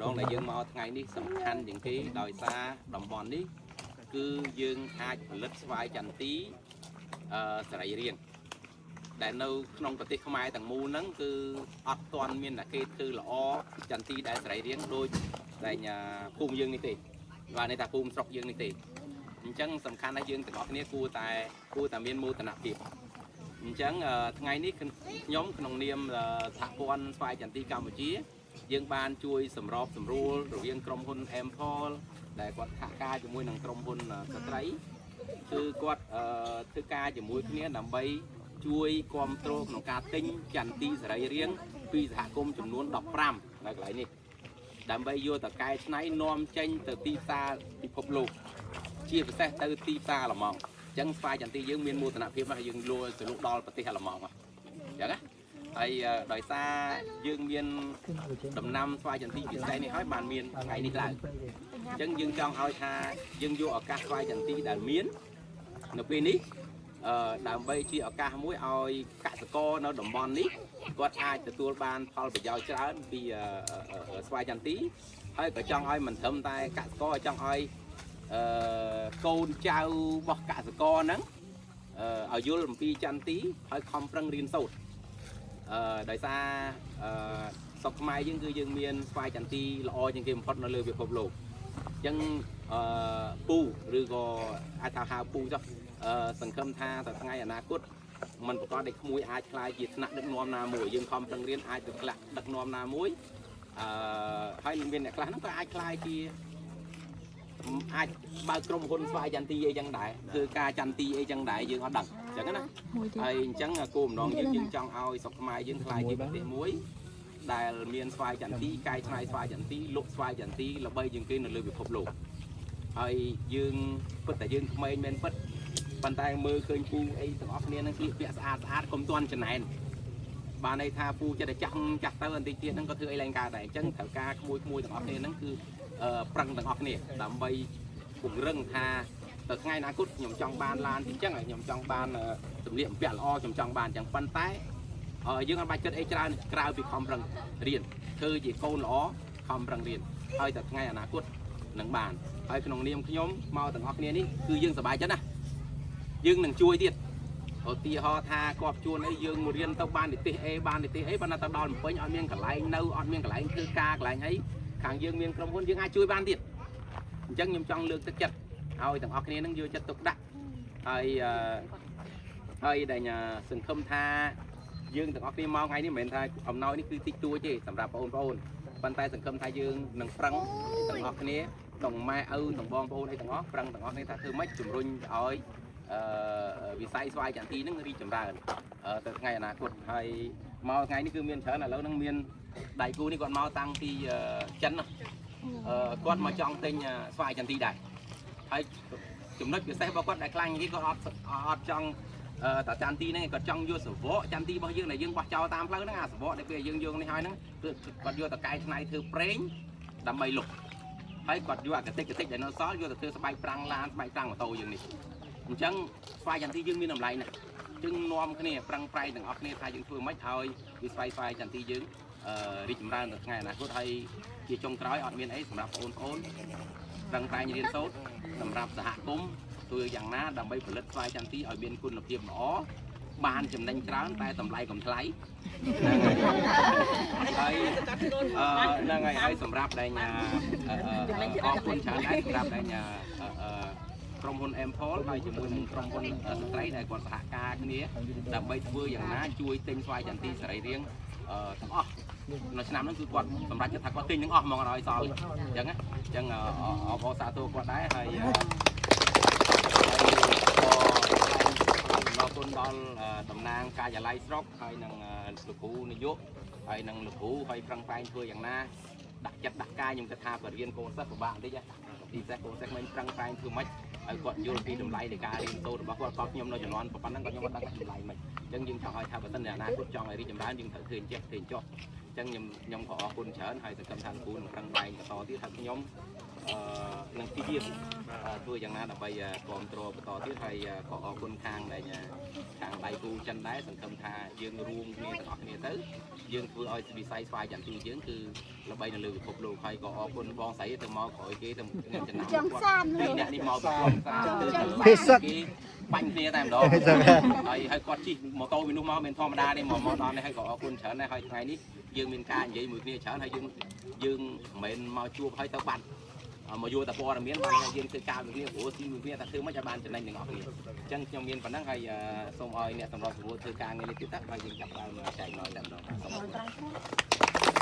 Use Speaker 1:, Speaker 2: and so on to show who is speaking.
Speaker 1: น้องในយើងមកថ្ងៃនេះសំខាន់ជាងគេដោយសារតំបន់នេះគឺយើងអាចផលិតស្វាយចន្ទីសរីរាង្គដែលនៅក្នុងប្រទេសខ្មែរទាំងមូលហ្នឹងគឺអត់ទាន់មានតែគេធ្វើល្អចន្ទីដែលសរីរាង្គដូចតែភូមិយើងនេះទេបាទនេះថាភូមិស្រុកយើងនេះទេអញ្ចឹងសំខាន់ថាយើងទាំងអស់គ្នាគួរតែមានមោទនភាពអញ្ចឹងថ្ងៃនេះខ្ញុំក្នុងនាមសហព័ន្ធស្វាយចន្ទីកម្ពុជាយើងបានជួយសម្របសម្រួលរវាងក្រុមហ៊ុន Empol ដែលគាត់សហការជាមួយនឹងក្រុមហ៊ុនស្ត្រីគឺគាត់ធ្វើការជាមួយគ្នាដើម្បីជួយគ្រប់គ្រងក្នុងការទិញចន្ទីសរីរាង្គពីសហគមន៍ចំនួន15នៅកន្លែងនេះដើម្បីយកទៅកែច្នៃនាំចេញទៅទីផ្សារពិភពលោកជាពិសេសទៅទីផ្សារអាល្លឺម៉ង់អញ្ចឹងស្វាយចន្ទីយើងមានមោទនភាពណាស់យើងលក់ទៅលក់ដល់ប្រទេសអាល្លឺម៉ង់អញ្ចឹងណាហើយដោយសារយើងមានដំណាំស្វាយចន្ទីពិសេសនេះហើយបានមានថ្ងៃនេះឡើងអញ្ចឹងយើងចង់ឲ្យថាយើងយកឱកាសស្វាយចន្ទីដែលមាននៅពេលនេះដើម្បីជាឱកាសមួយឲ្យកសិករនៅតំបន់នេះគាត់អាចទទួលបានផលប្រយោជន៍ច្រើនពីស្វាយចន្ទីហើយក៏ចង់ឲ្យមិនត្រឹមតែកសិករចង់ឲ្យកូនចៅរបស់កសិករហ្នឹងឲ្យយល់អំពីចន្ទីហើយខំប្រឹងរៀនសូត្រដោយសារស្រុកខ្មែរយើងគឺយើងមានស្វាយចន្ទីល្អជាងគេបំផុតនៅលើពិភពលោកអញ្ចឹងពូឬក៏អាចថាហៅពូចុះសង្ឃឹមថាទៅថ្ងៃអនាគតมันប្រកបដោយក្មួយអាចខ្លាយជាថ្នាក់ដឹកនាំណាមួយយើងខំប្រឹងរៀនអាចទៅខ្លះដឹកនាំណាមួយហើយមានអ្នកខ្លះហ្នឹងក៏អាចខ្លាយជាអាចបើកក្រុមហ៊ុនស្វាយចន្ទីអីចឹងដែរធ្វើការចន្ទីអីចឹងដែរយើងអត់ដឹងអញ្ចឹងណាហើយអញ្ចឹងគោលបំណងយើងចង់ឲ្យស្រុកខ្មែរយើងខ្លាយជាប្រទេសមួយដែលមានស្វាយចន្ទីកែច្នៃស្វាយចន្ទីលក់ស្វាយចន្ទីល្បីជាងគេនៅលើពិភពលោកហើយយើងពិតតែយើងក្មេងមែនពិតប៉ុន្តែមើលឃើញពូអីទាំងអស់គ្នានឹងស្លៀកពាក់ស្អាតកុំទាន់ចំណែនបានន័យថាពូចិត្តតែចាស់ទៅបន្តិចទៀតហ្នឹងក៏ធ្វើអីឡើងកើតដែរអញ្ចឹងត្រូវការក្មួយទាំងអស់គ្នាហ្នឹងគឺប្រឹងទាំងអស់គ្នាដើម្បីពង្រឹងថាទៅថ្ងៃអនាគតខ្ញុំចង់បានឡានទីចឹងខ្ញុំចង់បានសម្លៀកបំពាក់ល្អខ្ញុំចង់បានអញ្ចឹងប៉ុន្តែយើងអត់បាច់គិតអីច្រើនក្រៅពីខំប្រឹងរៀនធ្វើជាកូនល្អខំប្រឹងរៀនហើយទៅថ្ងៃអនាគតនឹងបានហើយក្នុងនាមខ្ញុំមកទាំងអស់គ្នានេះគឺយើងសប្បាយចិត្តណាយើងនឹងជួយទៀតឧទាហរណ៍ថាគាត់ជួនអីយើងមករៀនទៅបាននិទេសអីប៉ុន្តែទៅដល់ភ្នំពេញអត់មានកន្លែងនៅអត់មានកន្លែងធ្វើការកន្លែងអីខាងយើងមានក្រុមហ៊ុនយើងអាចជួយបានទៀតអញ្ចឹងខ្ញុំចង់លើកទឹកចិត្តឲ្យទាំងអស់គ្នានឹងយកចិត្តទុកដាក់ហើយដែលសង្ឃឹមថាយើងទាំងអស់គ្នាមកថ្ងៃនេះមិនមែនថាអំណោយនេះគឺតិចតួចទេសម្រាប់បងប្អូនប៉ុន្តែសង្ឃឹមថាយើងនឹងប្រឹងទាំងអស់គ្នាទាំងម៉ែឪទាំងបងប្អូនអីទាំងអស់ប្រឹងទាំងអស់គ្នាថាធ្វើម៉េចជំរុញឲ្យវិស័យស្វាយចន្ទីនឹងរីកចម្រើនទៅថ្ងៃអនាគតហើយមកថ្ងៃនេះគឺមានច្រើនឥឡូវហ្នឹងមានដៃគូនេះគាត់មកតាំងពីចិនគាត់មកចង់ទិញស្វាយចន្ទីដែរហើយចំណុចពិសេសរបស់គាត់ដែលខ្លាំងនេះគាត់អត់ចង់តាចន្ទីហ្នឹងគាត់ចង់យកសវកចន្ទីរបស់យើងដែលយើងបោះចោលតាមផ្លូវហ្នឹងអាសវកដែលពេលយើងយកនេះហើយហ្នឹងគឺគាត់យកទៅកែច្នៃធ្វើប្រេងដើម្បីលុបហើយគាត់យកអាកតិកដែលនៅសល់យកទៅធ្វើស្បែកប្រាំងឡានស្បែកប្រាំងម៉ូតូយើងនេះអញ្ចឹងស្វាយចន្ទីយើងមានតម្លៃណាស់យើងនាំគ្នាប្រឹងប្រែងទាំងអស់គ្នាថាយើងធ្វើម៉េចឲ្យវិស័យស្វាយចន្ទីយើងរីកចម្រើនទៅថ្ងៃអនាគតហើយជាចុងក្រោយអត់មានអីសម្រាប់បងប្អូនប្រឹងប្រែងរៀនសូត្រសម្រាប់សហគមន៍ធ្វើយ៉ាងណាដើម្បីផលិតស្វាយចន្ទីឲ្យមានគុណភាពល្អបានចំណេញច្រើនតែតម្លៃកំថ្លៃហើយហ្នឹងហើយសម្រាប់ដែលអរគុណច្រើនដែរសម្រាប់ដែលក្រុមហ៊ុន Empol ហើយជាមួយនឹងក្រុមហ៊ុនស្ត្រីដែលគាត់សហការគ្នាដើម្បីធ្វើយ៉ាងណាជួយទិញស្វាយចន្ទីសរីរាង្គទាំងអស់នៅឆ្នាំហ្នឹងគឺគាត់សម្រាប់ថាគាត់ទិញទាំងអស់ហ្មងអត់ឲ្យសល់អញ្ចឹងអបអរសាទរគាត់ដែរហើយអរគុណដល់តំណាងការិយាល័យស្រុកហើយនឹងលោកគ្រូនាយកហើយនឹងលោកគ្រូហើយប្រឹងប្រែងធ្វើយ៉ាងណាដាក់ចិត្តដាក់កាយខ្ញុំគិតថាបរិញ្ញាកូនសិស្សពិបាកបន្តិចទីផ្សារកូនសិស្សមិនប្រឹងប្រែងធ្វើម៉េចហើយគាត់យល់ពីតម្លៃនៃការរៀនសូត្ររបស់គាត់ខ្ញុំនៅជំនាន់ប៉ុណ្ណឹងក៏ខ្ញុំអត់ដឹងតម្លៃមិនអញ្ចឹងយើងចង់ឲ្យថាបើសិនជាអនាគតចង់ឲ្យរីកចម្រើនយើងត្រូវធ្វើអញ្ចេះធ្វើអញ្ចោះ ចឹងខ្ញុំក៏អរគុណច្រើនហើយសង្ឃឹមថាលោកគ្រូនឹងប្រឹងប្រែងបន្តទៀតហើយខ្ញុំនឹងព្យាយាមធ្វើយ៉ាងណាដើម្បីគ្រប់គ្រងបន្តទៀតហើយក៏អរគុណខាងដៃគូចិនដែរសង្ឃឹមថាយើងរួមគ្នាទាំងអស់គ្នាទៅយើងធ្វើឲ្យវិស័យស្វាយចន្ទទីយើងគឺល្បីនៅលើពិភពលោកហើយក៏អរគុណបងស្រីទៅមកក្រោយគេទៅខ្ញុំចំណាំគាត់អ្នកនេះមកពីក្រុមការគេបាញ់គ្នាតែម្ដងហើយគាត់ជិះម៉ូតូពីនោះមកមិនធម្មតាទេមកដល់នេះហើយក៏អរគុណច្រើនដែរហើយថ្ងៃនេះយើងមានការនិយាយមួយគ្នាច្រើនហើយយើងមិនមែនមកជួបហើយទៅបាត់មកយកតែព័ត៌មានបានយើងធ្វើការមួយគ្នាព្រោះទីមួយគ្នាថាធ្វើមិនឲ្យបានចំណេញទាំងអស់គ្នាអញ្ចឹងខ្ញុំមានប៉ុណ្ណឹងហើយសូមឲ្យអ្នកសម្របសម្រួលធ្វើការងារនេះទៀតទៅហើយយើងចាប់ដើមចែកណយតែម្ដងសូមអរគុណ